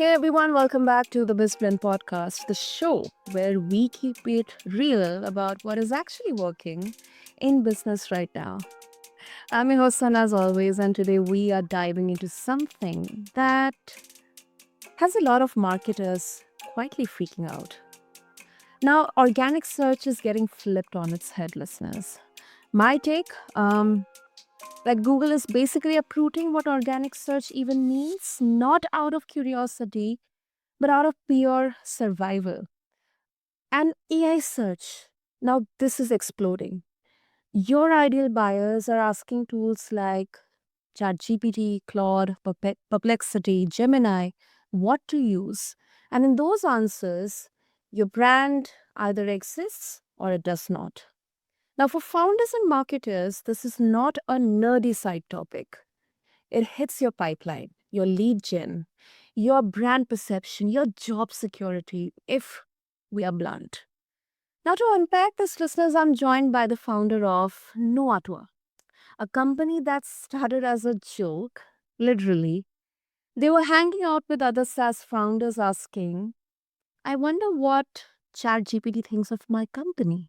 Hey everyone, welcome back to the BizBlend podcast, the show where we keep it real about what is actually working in business right now. I'm your host, Sun, as always, and today we are diving into something that has a lot of marketers quietly freaking out. Now, organic search is getting flipped on its head, listeners. My take, Google is basically uprooting what organic search even means, not out of curiosity, but out of pure survival. And AI search. Now, this is exploding. Your ideal buyers are asking tools like ChatGPT, Claude, Perplexity, Gemini, what to use. And in those answers, your brand either exists or it does not. Now, for founders and marketers, this is not a nerdy side topic. It hits your pipeline, your lead gen, your brand perception, your job security, if we are blunt. Now, to unpack this, listeners, I'm joined by the founder of KnowaToa, a company that started as a joke, literally. They were hanging out with other SaaS founders asking, I wonder what ChatGPT thinks of my company.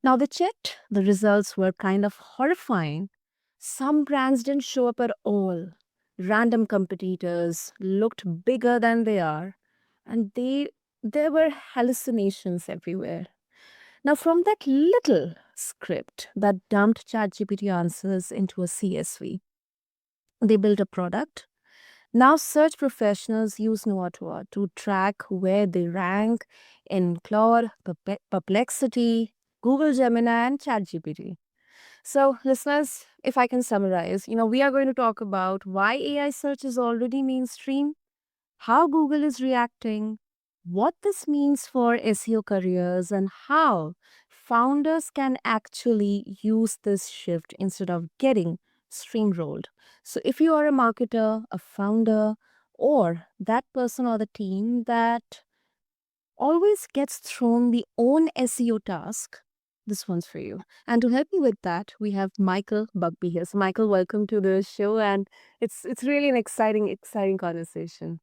Now, they checked. The results were kind of horrifying. Some brands didn't show up at all. Random competitors looked bigger than they are, and there were hallucinations everywhere. Now, from that little script that dumped ChatGPT answers into a CSV, they built a product. Now, search professionals use KnowaToa to track where they rank in Claude, Perplexity, Google Gemini, and ChatGPT. So, listeners, if I can summarize, we are going to talk about why AI search is already mainstream, how Google is reacting, what this means for SEO careers, and how founders can actually use this shift instead of getting streamrolled. So, if you are a marketer, a founder, or that person or the team that always gets thrown the own SEO task, this one's for you. And to help me with that, we have Michael Buckbee here. So, Michael, welcome to the show, and it's really an exciting conversation.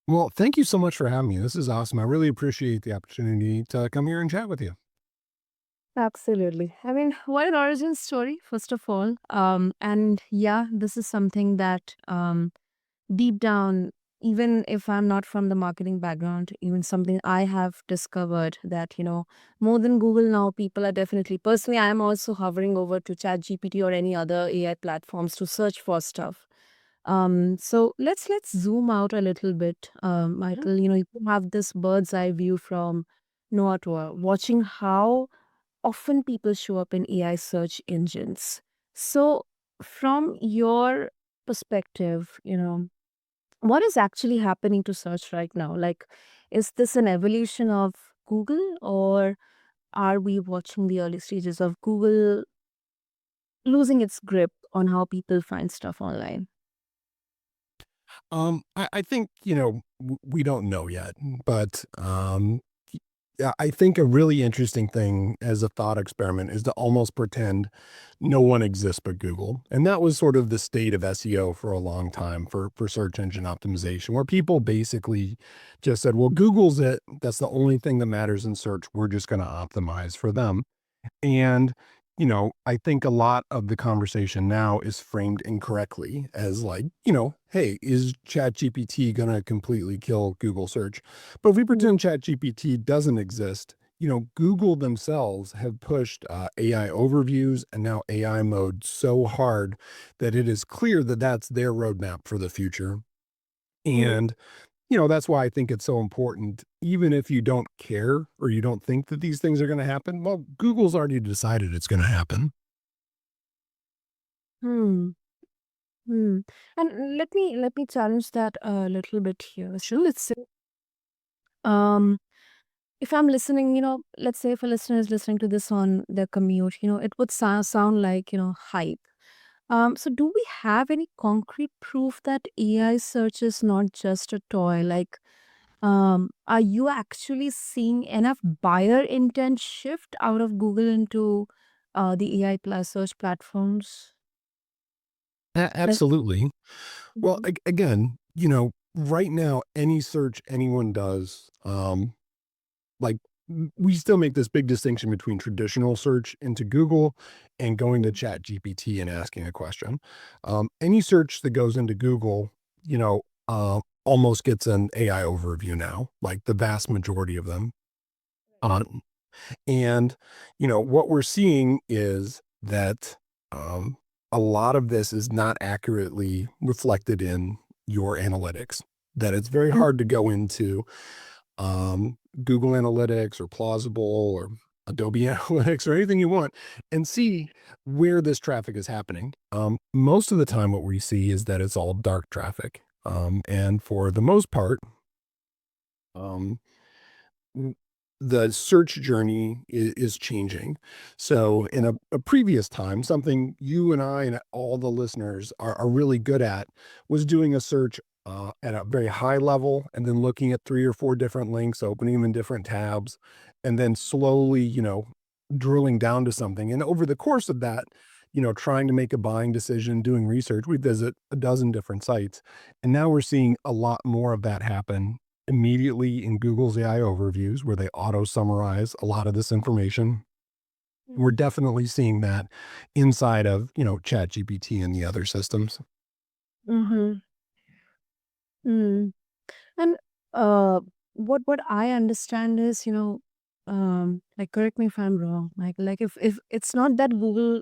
Well, thank you so much for having me. This is awesome. I really appreciate the opportunity to come here and chat with you. Absolutely. I mean, what an origin story, first of all. And yeah, this is something that deep down, even if I'm not from the marketing background, even something I have discovered that, more than Google now, people are definitely, personally, I am also hovering over to ChatGPT or any other AI platforms to search for stuff. So let's zoom out a little bit, Michael. You have this bird's eye view from Noatoa, watching how often people show up in AI search engines. So, from your perspective, what is actually happening to search right now? Like, is this an evolution of Google, or are we watching the early stages of Google losing its grip on how people find stuff online? I think, we don't know yet, but yeah, I think a really interesting thing as a thought experiment is to almost pretend no one exists but Google. And that was sort of the state of SEO for a long time for search engine optimization, where people basically just said, well, Google's it. That's the only thing that matters in search. We're just going to optimize for them. And, I think a lot of the conversation now is framed incorrectly as like, hey, is ChatGPT going to completely kill Google search? But if we Mm. pretend ChatGPT doesn't exist, Google themselves have pushed AI overviews and now AI mode so hard that it is clear that that's their roadmap for the future. Mm. And that's why I think it's so important, even if you don't care or you don't think that these things are going to happen. Well, Google's already decided it's going to happen. Hmm. Hmm. And let me challenge that a little bit here. So let's say, um, if I'm listening, let's say if a listener is listening to this on their commute, it would sound like, hype. So do we have any concrete proof that AI search is not just a toy? Like, are you actually seeing enough buyer intent shift out of Google into the AI plus search platforms? Like, Absolutely. Well, mhm. again, right now, any search anyone does, like we still make this big distinction between traditional search into Google and going to ChatGPT and asking a question. Any search that goes into Google, almost gets an AI overview now, like the vast majority of them. Um, and what we're seeing is that um, a lot of this is not accurately reflected in your analytics. That it's very Mm. hard to go into Google Analytics or Plausible or Adobe Analytics or anything you want and see where this traffic is happening. Most of the time, what we see is that it's all dark traffic. And for the most part, um, w- the search journey is changing. So, in a previous time, something you and I and all the listeners are really good at was doing a search at a very high level and then looking at three or four different links, opening them in different tabs, and then slowly, drilling down to something. And over the course of that, trying to make a buying decision, doing research, we visit a dozen different sites. And now we're seeing a lot more of that happen immediately in Google's AI overviews where they auto summarize a lot of this information. We're definitely seeing that inside of, ChatGPT and the other systems. Mm-hmm. Mm. And uh, what I understand is, like correct me if I'm wrong, like if it's not that Google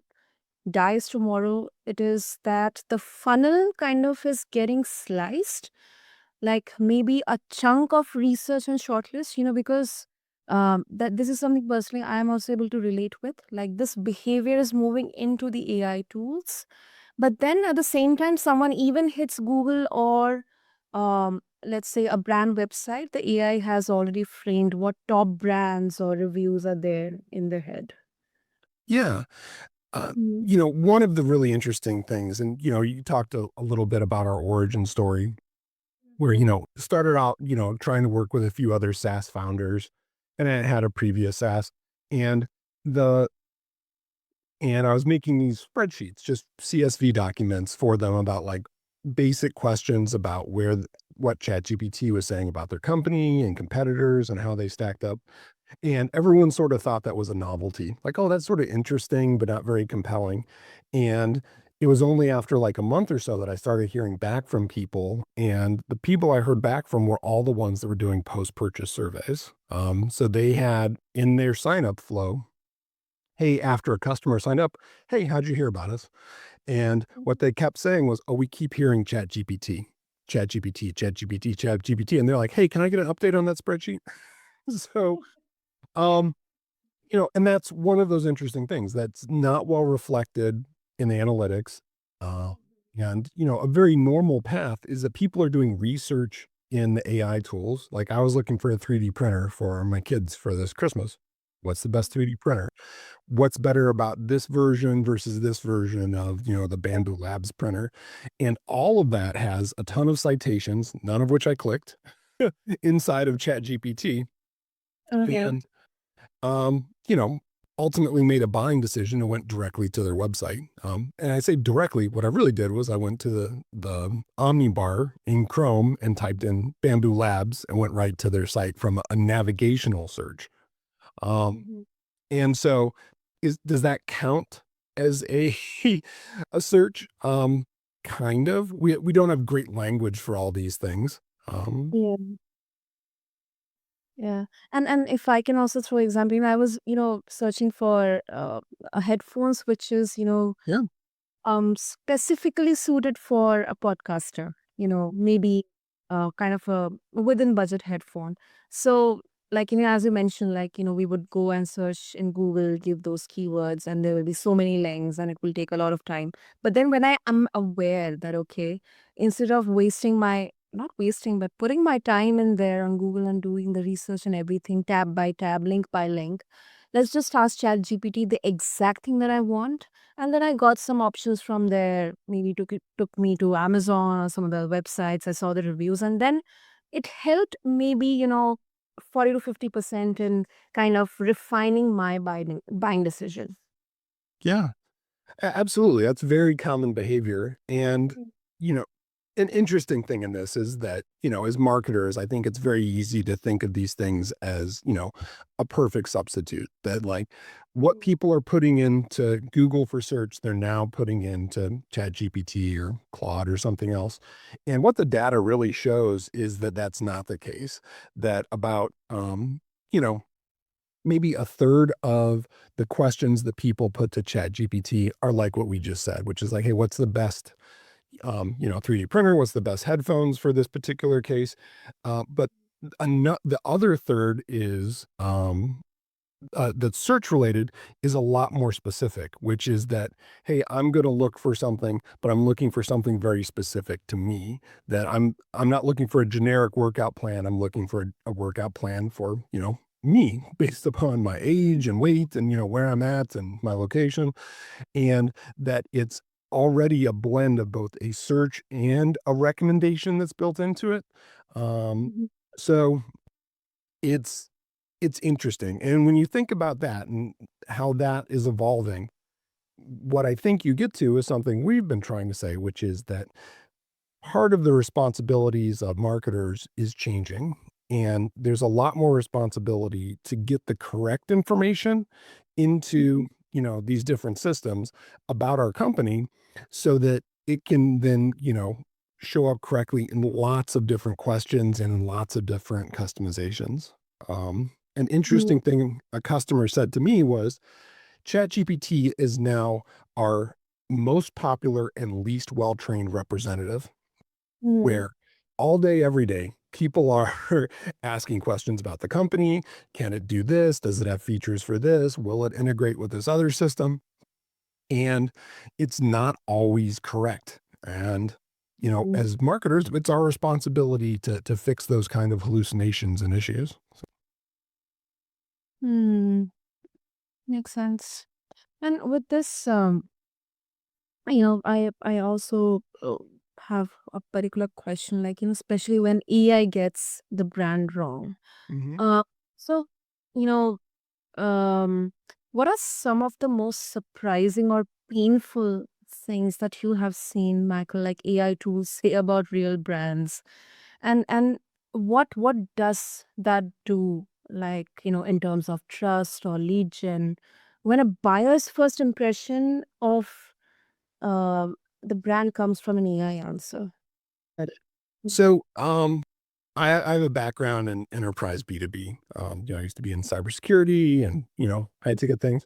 dies tomorrow, it is that the funnel kind of is getting sliced, like maybe a chunk of research and shortlist, because that this is something personally I am also able to relate with. Like this behavior is moving into the AI tools, but then at the same time, someone even hits Google or let's say a brand website, the AI has already framed what top brands or reviews are there in their head. Yeah. Mm. One of the really interesting things, and, you talked a little bit about our origin story where, started out, trying to work with a few other SaaS founders and I had a previous SaaS and the And I was making these spreadsheets, just CSV documents for them about like basic questions about what ChatGPT was saying about their company and competitors and how they stacked up. And everyone sort of thought that was a novelty. Like, oh, that's sort of interesting, but not very compelling. And it was only after like a month or so that I started hearing back from people. And the people I heard back from were all the ones that were doing post purchase surveys. So they had in their sign up flow, hey, after a customer signed up, hey, how'd you hear about us? And what they kept saying was, oh, we keep hearing Chat GPT. And they're like, hey, can I get an update on that spreadsheet? So, um, and that's one of those interesting things that's not well reflected in the analytics. Uh, and, a very normal path is that people are doing research in the AI tools. Like I was looking for a 3D printer for my kids for this Christmas. What's the best 3D printer? What's better about this version versus this version of, the Bamboo Labs printer. And all of that has a ton of citations, none of which I clicked inside of ChatGPT. Okay. And, um, you know, ultimately made a buying decision and went directly to their website. And I say directly, what I really did was I went to the Omni bar in Chrome and typed in Bamboo Labs and went right to their site from a navigational search. Um, Mhm. And so does that count as a a search? Kind of. We don't have great language for all these things. Um, Yeah. Yeah. And if I can also throw example, I was, searching for a headphones which is, yeah. specifically suited for a podcaster, maybe kind of a within budget headphone. So, like, as you mentioned, like, we would go and search in Google, give those keywords, and there will be so many links and it will take a lot of time. But then when I am aware that, okay, instead of wasting not wasting, but putting my time in there on Google and doing the research and everything, tab by tab, link by link, let's just ask ChatGPT the exact thing that I want, and then I got some options from there. Maybe took me to Amazon or some of the websites. I saw the reviews, and then it helped maybe 40 to 50% in kind of refining my buying decision. Yeah. Absolutely. That's very common behavior. And, Mm. you know, an interesting thing in this is that, as marketers, I think it's very easy to think of these things as, a perfect substitute that like what people are putting into Google for search, they're now putting into ChatGPT or Claude or something else. And what the data really shows is that that's not the case, that about, you know, maybe a third of the questions that people put to ChatGPT are like what we just said, which is like, hey, what's the best 3D printer? What's the best headphones for this particular case? But the other third is that's search related is a lot more specific, which is that, hey, I'm going to look for something, but I'm looking for something very specific to me. That I'm not looking for a generic workout plan. I'm looking for a workout plan for me based upon my age and weight and where I'm at and my location, and that it's already a blend of both a search and a recommendation that's built into it. Um, Mhm. so it's it's interesting, and when you think about that and how that is evolving, what I think you get to is something we've been trying to say, which is that part of the responsibilities of marketers is changing, and there's a lot more responsibility to get the correct information into, these different systems about our company so that it can then, show up correctly in lots of different questions and in lots of different customizations. An Mm, interesting thing a customer said to me was ChatGPT is now our most popular and least well-trained representative, mm, where all day, every day, people are asking questions about the company. Can it do this? Does it have features for this? Will it integrate with this other system? And it's not always correct. And, mm, as marketers, it's our responsibility to fix those kind of hallucinations and issues. mm. Makes sense. And with this, I also have a particular question, like, especially when AI gets the brand wrong. Mhm. Uh, so, you know, um, what are some of the most surprising or painful things that you have seen, Michael, like AI tools say about real brands? And what does that do, like, in terms of trust or lead gen, when a buyer's first impression of the brand comes from an AI answer? So, I have a background in enterprise B2B. I used to be in cybersecurity and, I had to get things.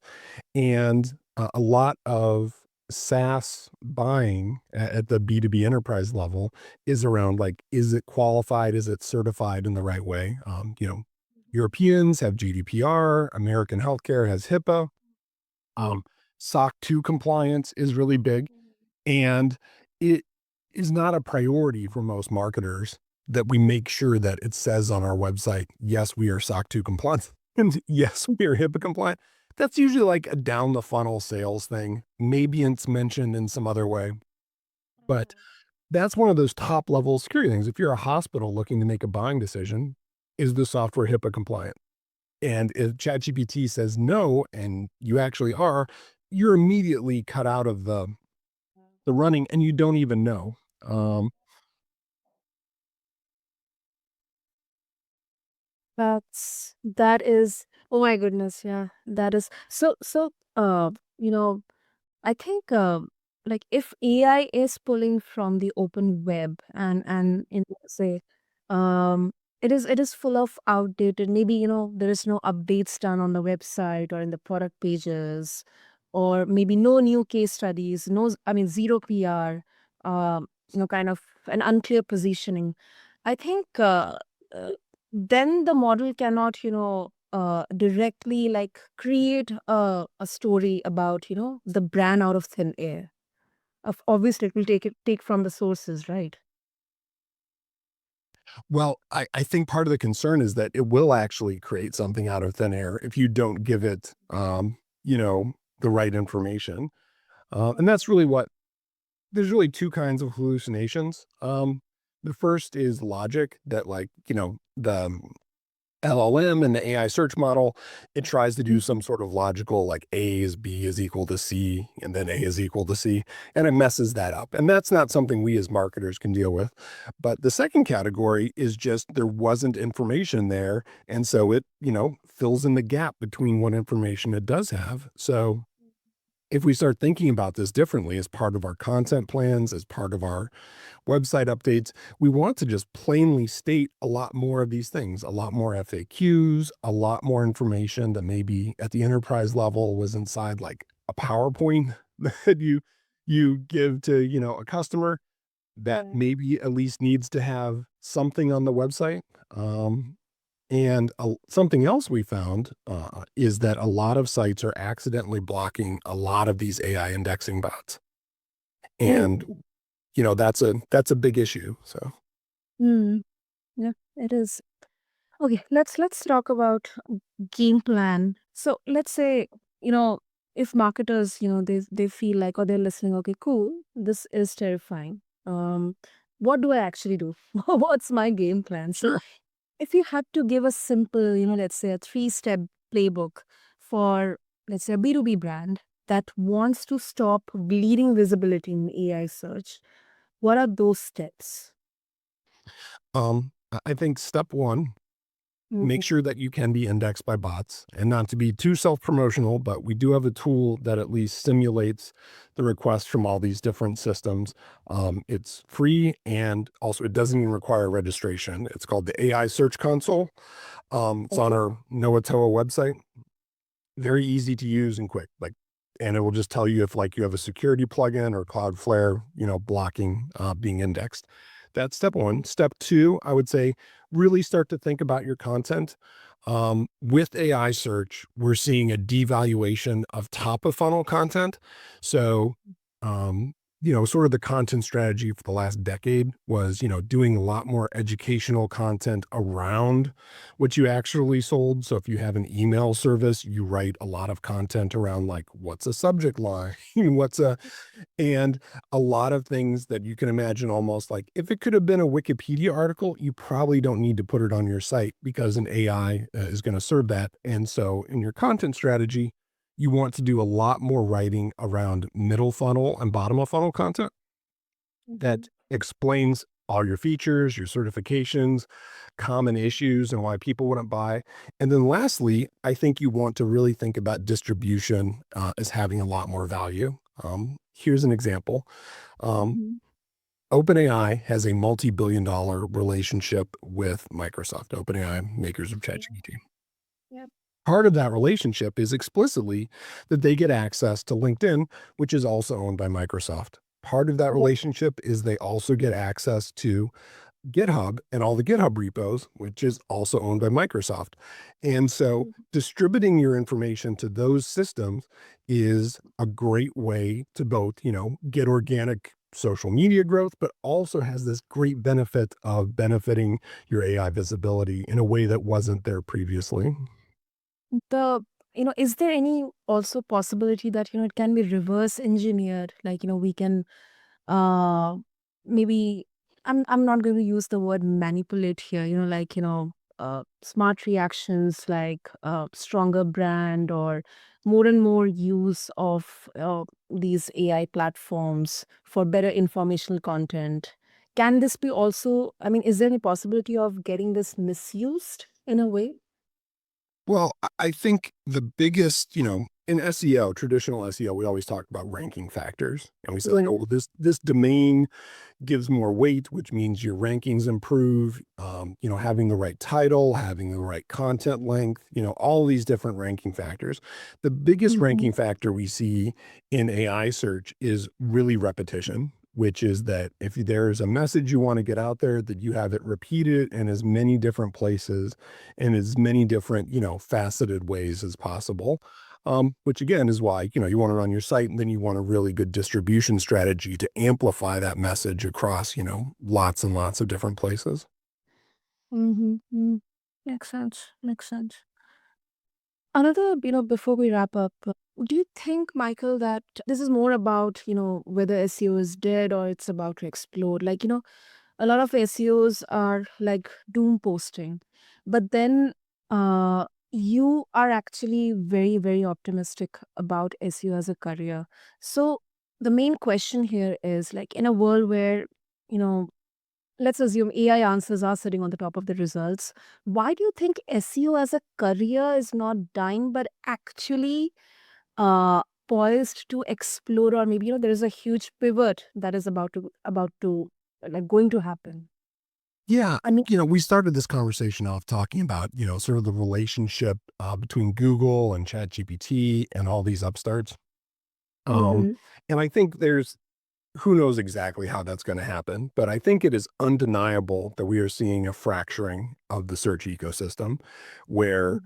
And a lot of SaaS buying at the B2B enterprise level is around like, is it qualified? Is it certified in the right way? Europeans have GDPR, American healthcare has HIPAA, um, SOC 2 compliance is really big. And it is not a priority for most marketers that we make sure that it says on our website, yes, we are SOC 2 compliant and yes, we are HIPAA compliant. That's usually like a down the funnel sales thing. Maybe it's mentioned in some other way, but that's one of those top level security things. If you're a hospital looking to make a buying decision, is the software HIPAA compliant? And if ChatGPT says no, and you actually are, you're immediately cut out of the running and you don't even know. Um, That is, oh my goodness, yeah. That is so you know, I think like if AI is pulling from the open web and in say um it is full of outdated, maybe there is no updates done on the website or in the product pages, or maybe no new case studies, no I mean zero PR, kind of an unclear positioning. I think uh, then the model cannot directly like create a story about the brand out of thin air. Obviously it will take from the sources, right? well, I think part of the concern is that it will actually create something out of thin air if you don't give it, the right information. And that's really what there's really two kinds of hallucinations. The first is logic that, like, the LLM and the AI search model, it tries to do Mhm. some sort of logical like A is B is equal to C and then A is equal to C, and it messes that up. And that's not something we as marketers can deal with. But the second category is just there wasn't information there. And so it, fills in the gap between what information it does have. So if we start thinking about this differently as part of our content plans, as part of our website updates, we want to just plainly state a lot more of these things, a lot more FAQs, a lot more information that maybe at the enterprise level was inside like a PowerPoint that you give to, a customer that Right. maybe at least needs to have something on the website. And something else we found is that a lot of sites are accidentally blocking a lot of these AI indexing bots. And Oh. that's a big issue. So Mm. Yeah, it is. Okay, let's talk about game plan. So let's say, you know, if marketers, they feel like, or they're listening, okay, cool, this is terrifying. What do I actually do? What's my game plan? So sure. if you had to give a simple, let's say a three-step playbook for, let's say, a B2B brand that wants to stop bleeding visibility in AI search, what are those steps? I think step one, make Mhm. sure that you can be indexed by bots and not to be too self-promotional, but we do have a tool that at least simulates the requests from all these different systems. It's free and also it doesn't even require registration. It's called the AI Search Console. It's on Okay. our KnowaToa website. Very easy to use and quick, and it will just tell you if like you have a security plugin or Cloudflare, blocking being indexed. That's step one. Step two, I would say, really start to think about your content. With AI search, we're seeing a devaluation of top of funnel content. So, um, sort of the content strategy for the last decade was, doing a lot more educational content around what you actually sold. So if you have an email service, you write a lot of content around like what's a subject line, what's a and a lot of things that you can imagine almost like if it could have been a Wikipedia article, you probably don't need to put it on your site because an AI is going to serve that. And so in your content strategy, you want to do a lot more writing around middle funnel and bottom of funnel content Mhm. that explains all your features, your certifications, common issues, and why people wouldn't buy. And then lastly, I think you want to really think about distribution as having a lot more value. Here's an example. Um, Mhm. OpenAI has a multi-billion-dollar relationship with Microsoft, OpenAI, makers of Yeah. ChatGPT. Yep. Part of that relationship is explicitly that they get access to LinkedIn, which is also owned by Microsoft. Part of that Yep. relationship is they also get access to GitHub and all the GitHub repos, which is also owned by Microsoft. And so Mhm. distributing your information to those systems is a great way to both, get organic social media growth, but also has this great benefit of benefiting your AI visibility in a way that wasn't there previously. The is there any also possibility that it can be reverse engineered? Like we can uh maybe I'm not going to use the word manipulate here. Like smart reactions, like stronger brand or more and more use of these AI platforms for better informational content. Can this be also? I mean, is there any possibility of getting this misused in a way? Well, I think the biggest, in SEO, traditional SEO, we always talk about ranking factors. And we say like, oh, Right. well, this domain gives more weight, which means your rankings improve. Having the right title, having the right content length, all these different ranking factors. The biggest Mhm. ranking factor we see in AI search is really repetition, which is that if there's a message you want to get out there, that you have it repeated in as many different places in as many different, faceted ways as possible. Which again is why, you want it on your site and then you want a really good distribution strategy to amplify that message across, lots and lots of different places. Mhm. Mm. Makes sense. Makes sense. Another, before we wrap up, do you think, Michael, that this is more about, whether SEO is dead or it's about to explode? Like, a lot of SEOs are like doom posting, but then You are actually very, very optimistic about SEO as a career. So the main question here is like in a world where, you know, let's assume AI answers are sitting on the top of the results. Why do you think SEO as a career is not dying, but actually uh, poised to explode, or maybe there is a huge pivot that is about to like going to happen? Yeah, I mean, we started this conversation off talking about, sort of the relationship between Google and ChatGPT and all these upstarts. Um, hmm and I think there's who knows exactly how that's going to happen, but I think it is undeniable that we are seeing a fracturing of the search ecosystem where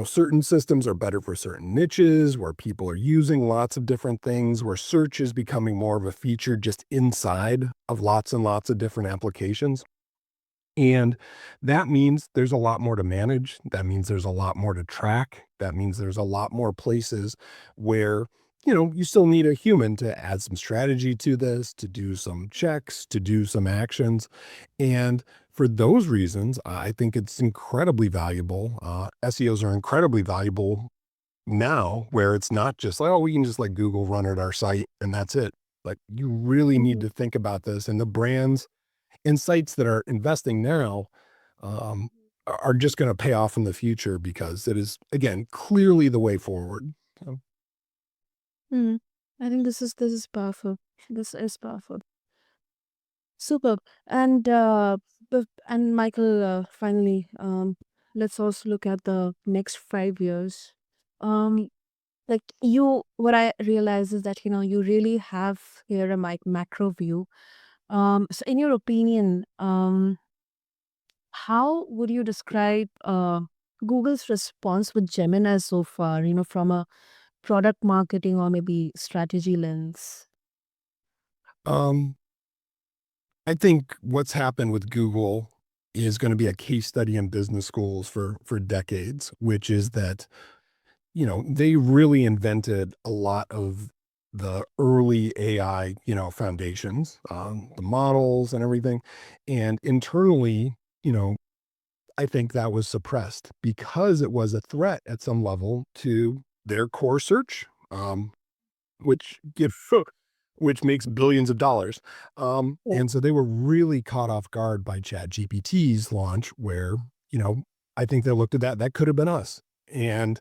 certain systems are better for certain niches, where people are using lots of different things, where search is becoming more of a feature just inside of lots and lots of different applications. And that means there's a lot more to manage. That means there's a lot more to track. That means there's a lot more places where, you still need a human to add some strategy to this, to do some checks, to do some actions. And for those reasons, I think it's incredibly valuable. SEOs are incredibly valuable now, where it's not just like, oh, we can just let Google run at our site and that's it. Like, you really need hmm to think about this. And the brands and sites that are investing now um, are just going to pay off in the future because it is, again, clearly the way forward. So, Hmm. I think this is powerful. This is powerful. Superb. And Michael, finally, let's also look at the next 5 years. Um, like what I realize is that you really have here a macro view. So in your opinion, how would you describe Google's response with Gemini so far? From a product marketing or maybe strategy lens. um, I think what's happened with Google is going to be a case study in business schools for decades, which is that they really invented a lot of the early AI, foundations, the models and everything, and internally, you know, I think that was suppressed because it was a threat at some level to their core search, which give which makes billions of dollars. Yeah. And so they were really caught off guard by ChatGPT's launch, where, you know, I think they looked at that, that could have been us. And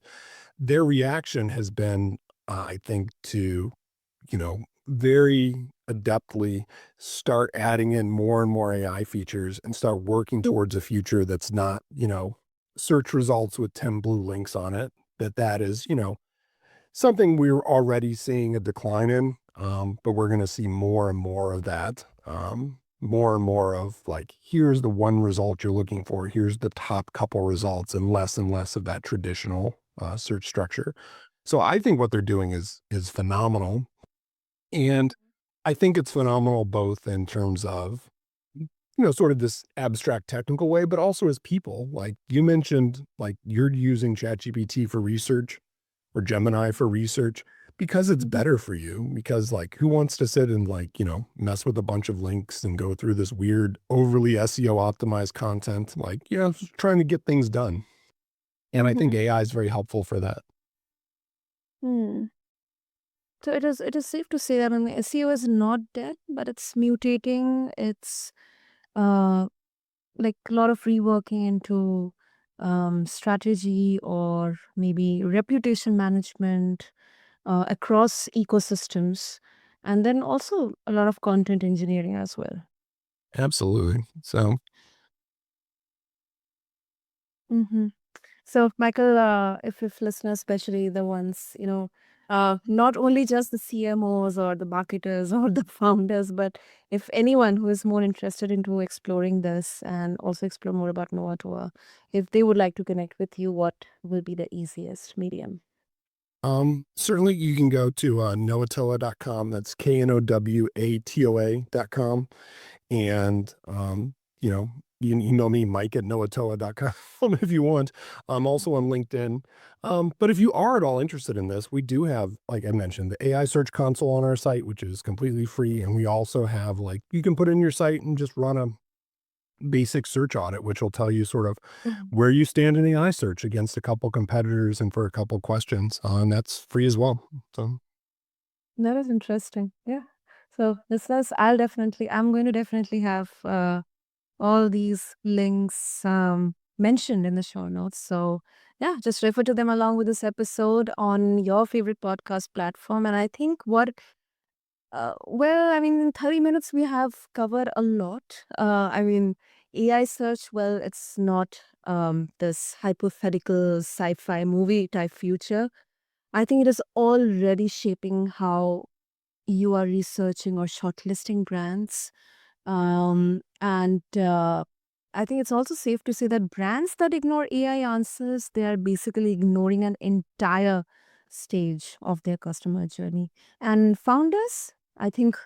their reaction has been, I think, to very adeptly start adding in more and more AI features and start working towards a future that's not, search results with 10 blue links on it. That is, something we're already seeing a decline in, but we're going to see more and more of that. More and more of like, here's the one result you're looking for. Here's the top couple results, and less of that traditional search structure. So I think what they're doing is phenomenal. And I think it's phenomenal both in terms of, sort of this abstract technical way, but also as people. Like you mentioned, like you're using ChatGPT for research or Gemini for research because it's Mhm. better for you. Because like who wants to sit and like, mess with a bunch of links and go through this weird, overly SEO optimized content? Like, just trying to get things done. And I think Mhm. AI is very helpful for that. Hmm. So it is safe to say that SEO is not dead, but it's mutating. It's uh like a lot of reworking into strategy or maybe reputation management across ecosystems, and then also a lot of content engineering as well. Absolutely. So, hmm So, Michael, if listeners, especially the ones, not only just the CMOs or the marketers or the founders, but if anyone who is more interested into exploring this and also explore more about KnowaToa, if they would like to connect with you, what will be the easiest medium? certainly you can go to knowatoa.com. That's KNOWATOA.com. And, you can email me, Mike at knowatoa.com if you want. I'm also on LinkedIn. But if you are at all interested in this, we do have, like I mentioned, the AI search console on our site, which is completely free. And we also have like, you can put in your site and just run a basic search audit, which will tell you sort of Mhm. where you stand in AI search against a couple competitors and for a couple questions, and that's free as well. So, That is interesting. Yeah. So listeners, I'm going to definitely have all these links mentioned in the show notes. So yeah, just refer to them along with this episode on your favorite podcast platform. And I think well, I mean, in 30 minutes, we have covered a lot. I mean, AI search, well, it's not this hypothetical sci fi movie type future. I think it is already shaping how you are researching or shortlisting brands. And I think it's also safe to say that brands that ignore AI answers, they are basically ignoring an entire stage of their customer journey. And founders, I think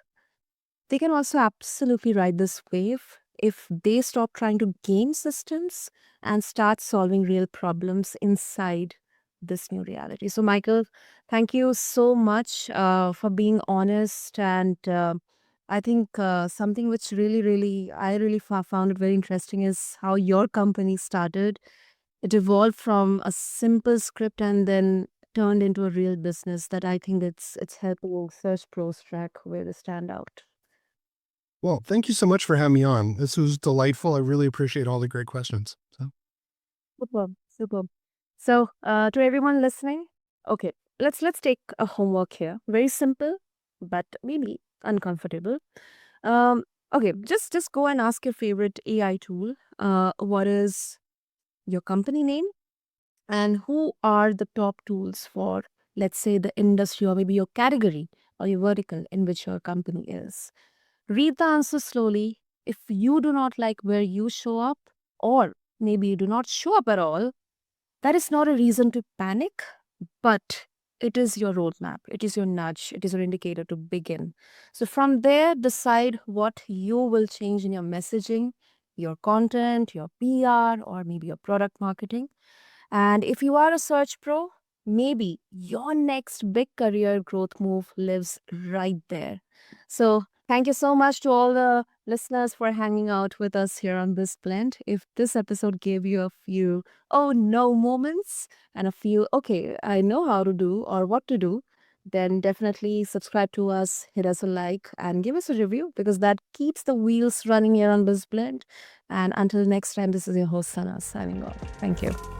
they can also absolutely ride this wave if they stop trying to game systems and start solving real problems inside this new reality. So, Michael, thank you so much for being honest. And I think something which I really found it very interesting is how your company started. It evolved from a simple script and then turned into a real business that I think it's helping Search Pros track where they stand out. well, thank you so much for having me on. This was delightful. I really appreciate all the great questions. So. Superb, superb. So, to everyone listening, okay, let's take a homework here. Very simple, but maybe uncomfortable. Um, okay, just go and ask your favorite AI tool. What is your company name, and who are the top tools for, let's say, the industry or maybe your category or your vertical in which your company is. Read the answer slowly. If you do not like where you show up, or maybe you do not show up at all, that is not a reason to panic, but it is your roadmap. It is your nudge. It is your indicator to begin. So from there, decide what you will change in your messaging, your content, your PR, or maybe your product marketing. And if you are a search pro, maybe your next big career growth move lives right there. So, thank you so much to all the listeners for hanging out with us here on BizBlend. If this episode gave you a few oh no moments and a few okay, I know how to do or what to do, then definitely subscribe to us, hit us a like, and give us a review because that keeps the wheels running here on BizBlend. And until next time, this is your host, Sana, signing off. Thank you.